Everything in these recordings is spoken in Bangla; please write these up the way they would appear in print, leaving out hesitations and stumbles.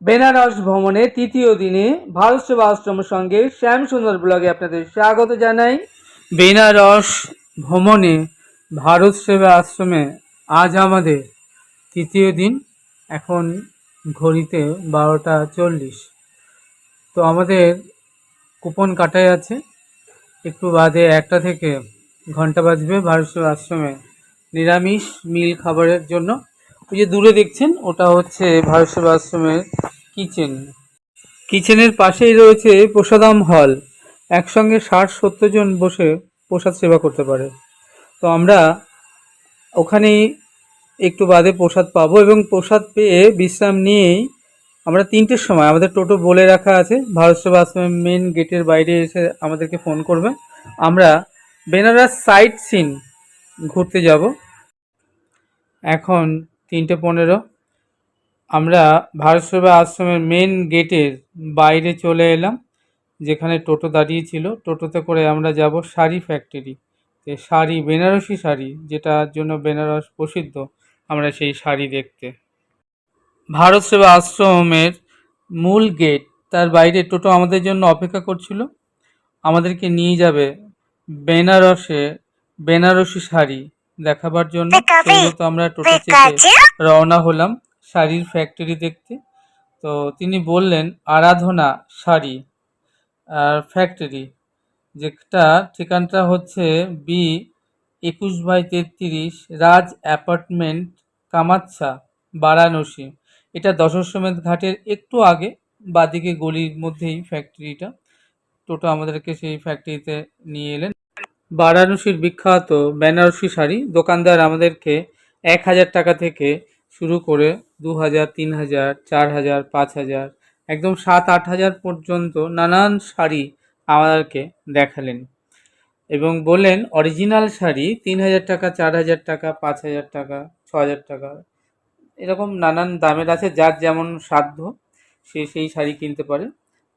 বেনারস ভ্রমণে তৃতীয় দিনে ভারত সেবা আশ্রমের সঙ্গে শ্যাম সুন্দর ব্লগে আপনাদের স্বাগত জানাই। বেনারস ভ্রমণে ভারত সেবা আশ্রমে আজ আমাদের তৃতীয় দিন। এখন ঘড়িতে 12:40। তো আমাদের কুপন কাটাই আছে, একটু বাদে 1টা থেকে ঘন্টা বাজবে ভারত সেবা আশ্রমে নিরামিষ মিল খাবারের জন্য। ওই যে দূরে দেখছেন ওটা হচ্ছে ভারত সেবা আশ্রমের কিচেনের পাশেই রয়েছে প্রসাদাম হল। একসঙ্গে 60-70 জন বসে প্রসাদ সেবা করতে পারে। তো আমরা ওখানেই একটু বাদে প্রসাদ পাবো এবং প্রসাদ পেয়ে বিশ্রাম নিয়েই আমরা 3টের সময়, আমাদের টোটো বলে রাখা আছে, ভারত সেবা আশ্রমের মেন গেটের বাইরে এসে আমাদেরকে ফোন করবে। আমরা বেনারস সাইট সিন ঘুরতে যাব। এখন 3:15। আমরা ভারত সেবা আশ্রমের মেন গেটের বাইরে চলে এলাম, যেখানে টোটো দাঁড়িয়ে ছিল। টোটোতে করে আমরা যাব শাড়ি ফ্যাক্টরি, শাড়ি, বেনারসি শাড়ি, যেটার জন্য বেনারস প্রসিদ্ধ, আমরা সেই শাড়ি দেখতে। ভারত সেবা আশ্রমের মূল গেট, তার বাইরে টোটো আমাদের জন্য অপেক্ষা করছিল। আমাদেরকে নিয়ে যাবে বেনারসে বেনারসি শাড়ি দেখাবার জন্য। সেহেতু আমরা টোটো চেপে রওনা হলাম শাড়ির ফ্যাক্টরি দেখতে। তো তিনি বললেন আরাধনা শাড়ি ফ্যাক্টরি, যেটা ঠিকানাটা হচ্ছে B21/33 রাজ অ্যাপার্টমেন্ট, কামাচ্ছা, বারাণসী। এটা দশাশ্বমেধ ঘাটের একটু আগে বাদিকে গলির মধ্যেই ফ্যাক্টরিটা। টোটো আমাদেরকে সেই ফ্যাক্টরিতে নিয়ে এলেন। বারাণসীর বিখ্যাত বেনারসি শাড়ি দোকানদার আমাদেরকে 1000 টাকা থেকে শুরু করে 2000, 3000, 4000, 5000, একদম 7-8 হাজার পর্যন্ত নানান শাড়ি আমাদেরকে দেখালেন এবং বললেন অরিজিনাল শাড়ি 3000 টাকা, 4000 টাকা, 5000 টাকা, 6000 টাকা, এরকম নানান দামের আছে। যার যেমন সাধ্য সে সেই শাড়ি কিনতে পারে।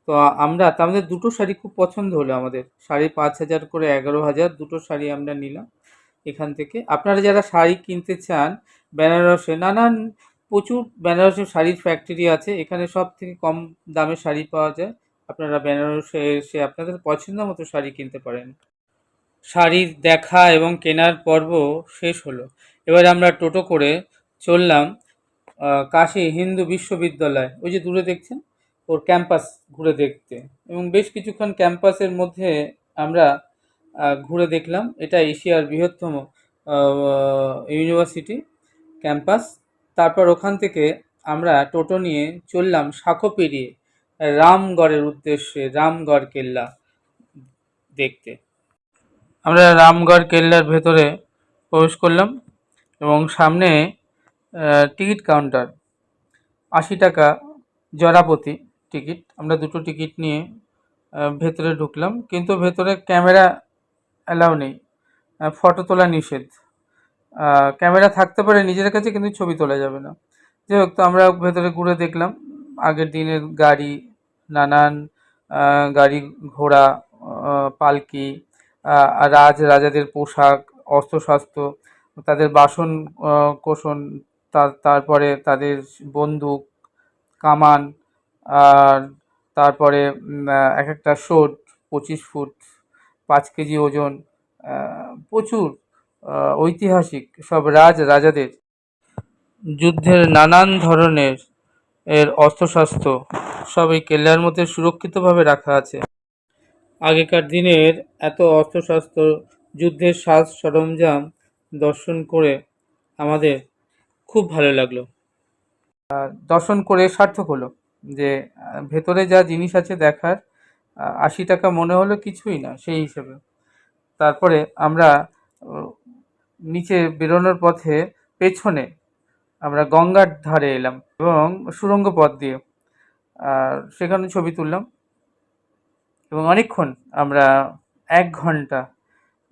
তো আমরা আমাদের দুটো শাড়ি খুব পছন্দ হলো আমাদের, 5,500 করে 11,000 দুটো শাড়ি আমরা নিলাম এখান থেকে। আপনারা যারা শাড়ি কিনতে চান বেনারসে, প্রচুর বেনারসের শাড়ির ফ্যাক্টরি আছে, এখানে সব থেকে কম দামে শাড়ি পাওয়া যায়। আপনারা বেনারসে এসে আপনাদের পছন্দ মতো শাড়ি কিনতে পারেন। শাড়ির দেখা এবং কেনার পর্ব শেষ হলো। এবার আমরা টোটো করে চললাম কাশী হিন্দু বিশ্ববিদ্যালয়, ওই যে দূরে দেখছেন ওর ক্যাম্পাস ঘুরে দেখতে। এবং বেশ কিছুক্ষণ ক্যাম্পাসের মধ্যে আমরা ঘুরে দেখলাম। এটা এশিয়ার বৃহত্তম ইউনিভার্সিটি ক্যাম্পাস। তারপর ওখান থেকে আমরা টোটো নিয়ে চললাম শাখো পেরিয়ে রামগড়ের উদ্দেশ্যে, রামগড় কেল্লা দেখতে। আমরা রামগড় কেল্লার ভেতরে প্রবেশ করলাম এবং সামনে টিকিট কাউন্টার, 80 টাকা জরাপতি টিকিট। আমরা দুটো টিকিট নিয়ে ভেতরে ঢুকলাম, কিন্তু ভেতরে ক্যামেরা অ্যালাউ নেই, ফটো তোলা নিষেধ। ক্যামেরা থাকতে পারে নিজের কাছে, কিন্তু ছবি তোলা যাবে না। যাই হোক, তো আমরা ভেতরে ঘুরে দেখলাম আগের দিনের গাড়ি, নানান গাড়ি ঘোড়া, পালকি, রাজাদের পোশাক, অস্ত্রশস্ত্র, তাদের বাসন কোসন, তারপরে তাদের বন্দুক, কামান, আর তারপরে এক একটা শোট 25 ফুট, 5 কেজি ওজন, প্রচুর ঐতিহাসিক সব রাজাদের যুদ্ধের নানান ধরনের অস্ত্রশস্ত্র সব এই কেল্লার মধ্যে সুরক্ষিতভাবে রাখা আছে। আগেকার দিনের এত অস্ত্রশস্ত্র, যুদ্ধের সাজ সরঞ্জাম দর্শন করে আমাদের খুব ভালো লাগলো। দর্শন করে সার্থক হলো যে ভেতরে যা জিনিস আছে দেখার, 80 টাকা মনে হলো কিছুই না সেই হিসেবে। তারপরে আমরা নিচে বেরোনোর পথে পেছনে আমরা গঙ্গার ধারে এলাম এবং সুড়ঙ্গ পথ দিয়ে সেখানে ছবি তুললাম এবং অনেকক্ষণ আমরা 1 ঘন্টা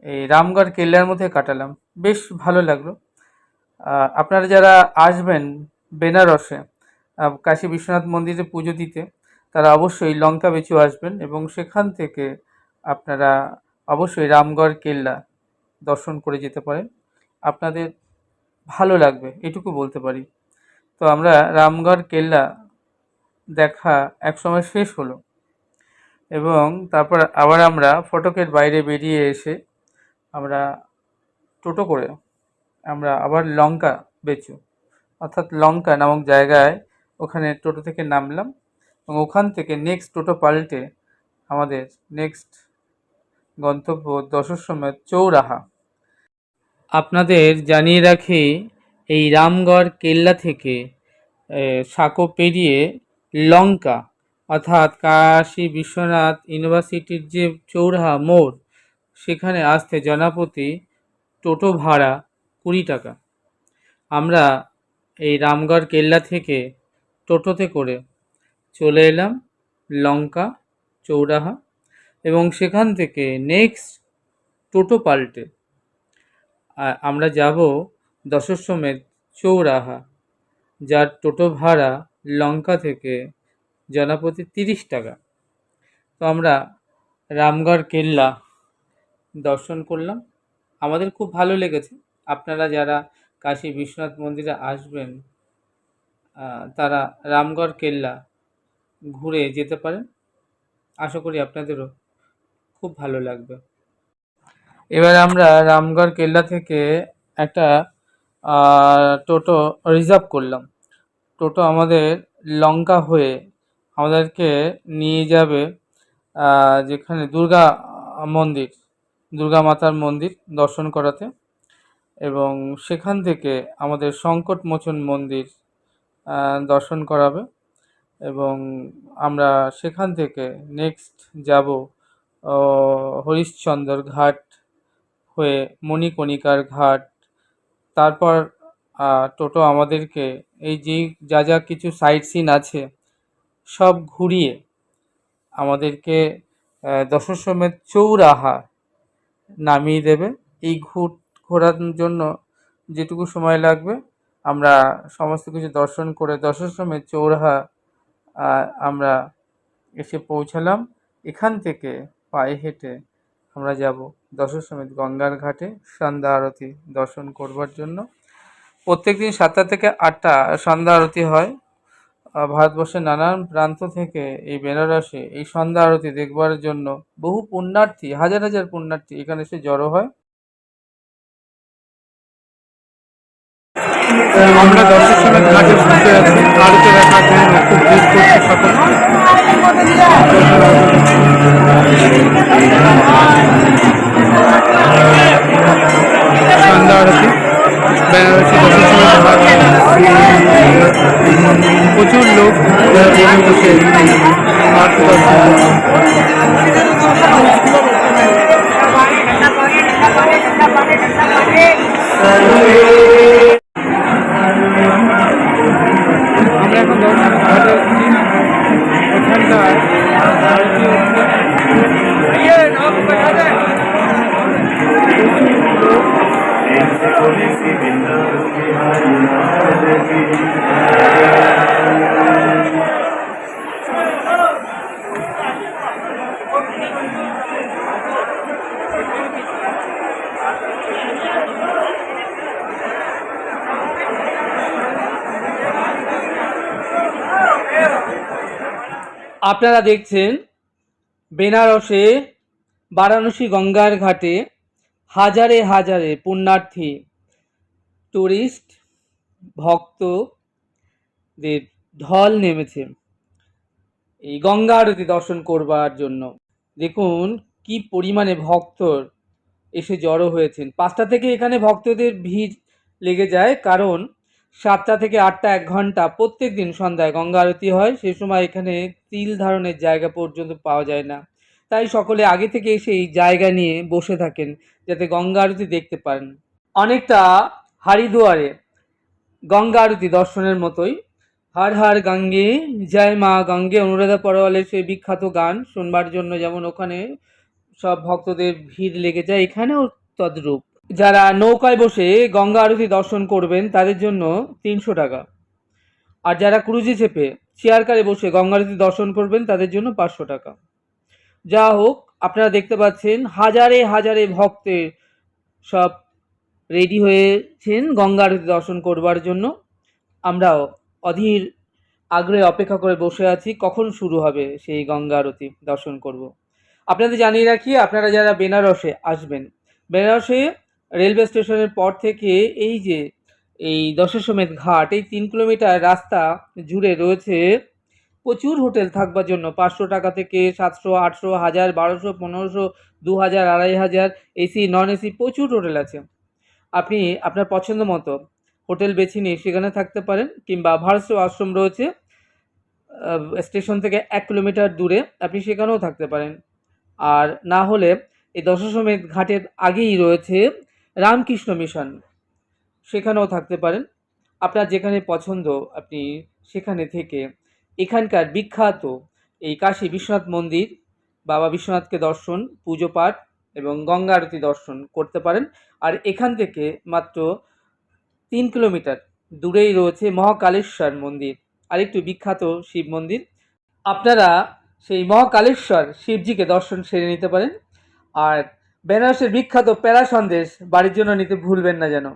এই রামগড় কেল্লার মধ্যে কাটালাম। বেশ ভালো লাগলো। আপনারা যারা আসবেন বেনারসে কাশী বিশ্বনাথ মন্দিরে পুজো দিতে, তারা অবশ্যই লঙ্কা বেচু আসবেন এবং সেখান থেকে আপনারা অবশ্যই রামগড় কেল্লা দর্শন করে যেতে পারেন। আপনাদের ভালো লাগবে, এটুকু বলতে পারি। তো আমরা রামগড় কেল্লা দেখা একসময় শেষ হলো এবং তারপর আবার আমরা ফটকের বাইরে বেরিয়ে এসে আমরা টোটো করে আমরা আবার লঙ্কা বেচু অর্থাৎ লঙ্কা নামক জায়গায় ওখানে টোটো থেকে নামলাম এবং ওখান থেকে নেক্সট টোটো পাল্টে আমাদের নেক্সট গন্তব্য দশাশ্বমেধ চৌরাহা। আপনাদের জানিয়ে রাখি এই রামগড় কেল্লা থেকে সাঁকো পেরিয়ে লঙ্কা অর্থাৎ কাশী বিশ্বনাথ ইউনিভার্সিটির যে চৌরাহা মোড় সেখানে আসতে জনপ্রতি টোটো ভাড়া 20 টাকা। আমরা এই রামগড় কেল্লা থেকে টোটোতে করে চলে এলাম লঙ্কা চৌরাহা এবং সেখান থেকে নেক্সট টোটো পাল্টে আমরা যাব দশাশ্বমেধ চৌরাহা, যার টোটো ভাড়া লঙ্কা থেকে জনপ্রতি 30 টাকা। তো আমরা রামগড় কেল্লা দর্শন করলাম, আমাদের খুব ভালো লেগেছে। আপনারা যারা কাশী বিশ্বনাথ মন্দিরে আসবেন তারা রামগড় কেল্লা ঘুরে যেতে পারেন, আশা করি আপনাদেরও খুব ভালো লাগবে। এবার আমরা রামগড় কেল্লা থেকে একটা টোটো রিজার্ভ করলাম। টোটো আমাদের লঙ্কা হয়ে আমাদেরকে নিয়ে যাবে যেখানে দুর্গা মাতার মন্দির দর্শন করাতে এবং সেখান থেকে আমাদের সংকটমোচন মন্দির দর্শন করাবে এবং আমরা সেখান থেকে নেক্সট যাব হরিশ্চন্দ্র ঘাট হয়ে মণিকণিকার ঘাট। তারপর টোটো আমাদেরকে এই যে যা কিছু সাইট সিন আছে সব ঘুরিয়ে আমাদেরকে দশাশ্বমেধ চৌরাহা নামিয়ে দেবে। এই ঘোরার জন্য যেটুকু সময় লাগবে আমরা সমস্ত কিছু দর্শন করে দশাশ্বমেধ চৌরাহা আমরা এসে পৌঁছালাম। এখান থেকে পায়ে হেঁটে আমরা যাব দশাশ্বমেধ গঙ্গার ঘাটে সন্ধ্যা আরতি দর্শন করবার জন্য। প্রত্যেকদিন 7টা থেকে 8টা সন্ধ্যা আরতি হয়। ভারতবর্ষের নানান প্রান্ত থেকে এই বেনারসে এই সন্ধ্যা আরতি দেখবার জন্য বহু পুণ্যার্থী, হাজার হাজার পুণ্যার্থী এখানে এসে জড়ো হয়। আমরা দশাশ্বমেধ ঘাটে বসে আছি আরতি দেখার জন্য, খুব ভিড় করছে সকল। সন্ধ্যা আরতি বেনারসি দশাশ্বমেধ ঘাট, প্রচুর লোক বসে বসে আরতি দর্শন আমরা এখন ঘাটে ওখানটায় আরতি হচ্ছে। আপনারা দেখছেন বেনারসে বারাণসী গঙ্গার ঘাটে হাজারে হাজারে পুণ্যার্থী টুরিস্ট ভক্তদের ঢল নেমেছে এই গঙ্গা আরতি দর্শন করবার জন্য। দেখুন কি পরিমাণে ভক্ত এসে জড়ো হয়েছেন। 5টা থেকে এখানে ভক্তদের ভিড় লেগে যায়, কারণ 7টা থেকে 8টা 1 ঘন্টা প্রত্যেক দিন সন্ধ্যায় গঙ্গা আরতি হয়। সেই সময় এখানে তিল ধারণের জায়গা পর্যন্ত পাওয়া যায় না, তাই সকলে আগে থেকে এসে এই জায়গা নিয়ে বসে থাকেন যাতে গঙ্গা আরতি দেখতে পারেন। অনেকটা হরিদ্বারে গঙ্গা আরতি দর্শনের মতোই। হর হর গঙ্গে জয় মা গঙ্গে অনুরাধা পরওয়ালের সেই বিখ্যাত গান শুনবার জন্য যেমন ওখানে সব ভক্তদের ভিড় লেগে যায়, এখানেও তদ্রূপ। যারা নৌকায় বসে গঙ্গা আরতি দর্শন করবেন তাদের জন্য 300 টাকা, আর যারা ক্রুজে চেপে চেয়ার কারে বসে গঙ্গা আরতি দর্শন করবেন তাদের জন্য 500 টাকা। যা হোক, আপনারা দেখতে পাচ্ছেন হাজারে হাজারে ভক্তের সব রেডি হয়েছেন গঙ্গা আরতি দর্শন করবার জন্য। আমরাও অধীর আগ্রহে অপেক্ষা করে বসে আছি কখন শুরু হবে সেই গঙ্গা আরতি দর্শন করব। আপনাদের জানিয়ে রাখি, আপনারা যারা বেনারসে আসবেন, বেনারসে রেলওয়ে স্টেশনের পর থেকে এই দশাশ্বমেধ ঘাট, এই 3 কিলোমিটার রাস্তা জুড়ে রয়েছে প্রচুর হোটেল থাকবার জন্য। 500 টাকা থেকে 700, 800, 1000, 1200, 1500, 2000, 2500, এসি নন এসি প্রচুর হোটেল আছে। আপনি আপনার পছন্দ মতো হোটেল বেছে নিয়ে সেখানে থাকতে পারেন, কিংবা ভারসে আশ্রম রয়েছে স্টেশন থেকে 1 কিলোমিটার দূরে, আপনি সেখানেও থাকতে পারেন। আর না হলে এই দশাশ্বমেধ ঘাটের আগেই রয়েছে রামকৃষ্ণ মিশন, সেখানেও থাকতে পারেন। আপনার যেখানে পছন্দ আপনি সেখানে থেকে এখানকার বিখ্যাত এই কাশী বিশ্বনাথ মন্দির, বাবা বিশ্বনাথকে দর্শন, পুজো পাঠ এবং গঙ্গা আরতি দর্শন করতে পারেন। আর এখান থেকে মাত্র 3 কিলোমিটার দূরেই রয়েছে মহাকালেশ্বর মন্দির, আরেকটি বিখ্যাত শিব মন্দির। আপনারা সেই মহাকালেশ্বর শিবজিকে দর্শন সেরে নিতে পারেন। আর বেনারসের বিখ্যাত প্যারা সন্দেশ বাড়ির জন্য নিতে ভুলবেন না যেন।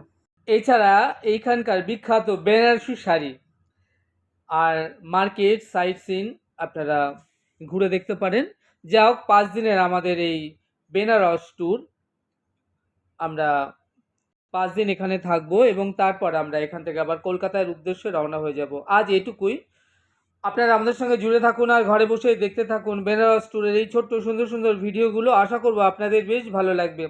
এছাড়া এইখানকার বিখ্যাত বেনারসি শাড়ি আর মার্কেট সাইট সিন আপনারা ঘুরে দেখতে পারেন। যা হোক, 5 দিনের আমাদের এই বেনারস ট্যুর, আমরা 5 দিন এখানে থাকবো এবং তারপর আমরা এখান থেকে আবার কলকাতার উদ্দেশ্যে রওনা হয়ে যাব। আজ এটুকুই। আপনারা আমাদের সঙ্গে জুড়ে থাকুন আর ঘরে বসে দেখতে থাকুন বেনারস ট্যুরের এই ছোট্ট সুন্দর সুন্দর ভিডিওগুলো। আশা করব আপনাদের বেশ ভালো লাগবে।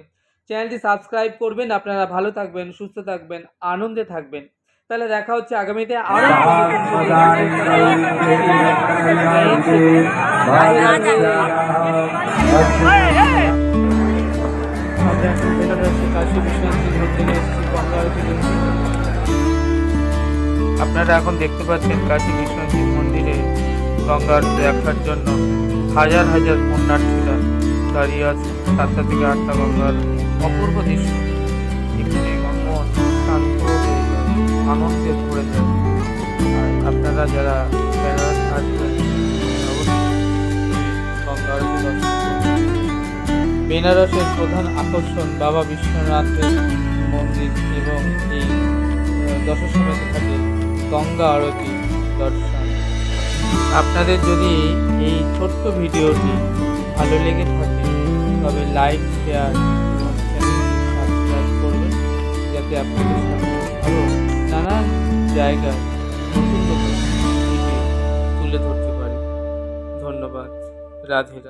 চ্যানেলটি সাবস্ক্রাইব করবেন। আপনারা ভালো থাকবেন, সুস্থ থাকবেন, আনন্দে থাকবেন। তাহলে দেখা হচ্ছে আগামীতে আরো আপনারা এখন দেখতে পাচ্ছেন কাশী বিশ্বনাথ মন্দিরে গঙ্গা আরতি দেখার জন্য হাজার হাজার পুণ্যার্থীরা দাঁড়িয়ে আছে। 7টা থেকে 8টা গঙ্গার অপূর্ব দৃশ্য। এখানে মন শান্ত হয়ে যায়, আনন্দে ভরে যায়। আর আপনারা যারা বেনারস আসবেন অবশ্যই গঙ্গা আরতি দর্শন করবেন। বেনারসের প্রধান আকর্ষণ বাবা বিশ্বনাথের মন্দির এবং এই দশাশ্বমেধ ঘাটে গঙ্গা আরতি দর্শন। আপনাদের যদি এই ছোট্ট ভিডিওটি ভালো লেগে থাকে তবে লাইক, শেয়ার এবং চ্যানেলটি সাবস্ক্রাইব করবেন, যাতে আপনাদের সামনে আরও নানান জায়গায় নতুন নতুন ভিডিও তুলে ধরতে পারি। ধন্যবাদ। রাধে রাধে।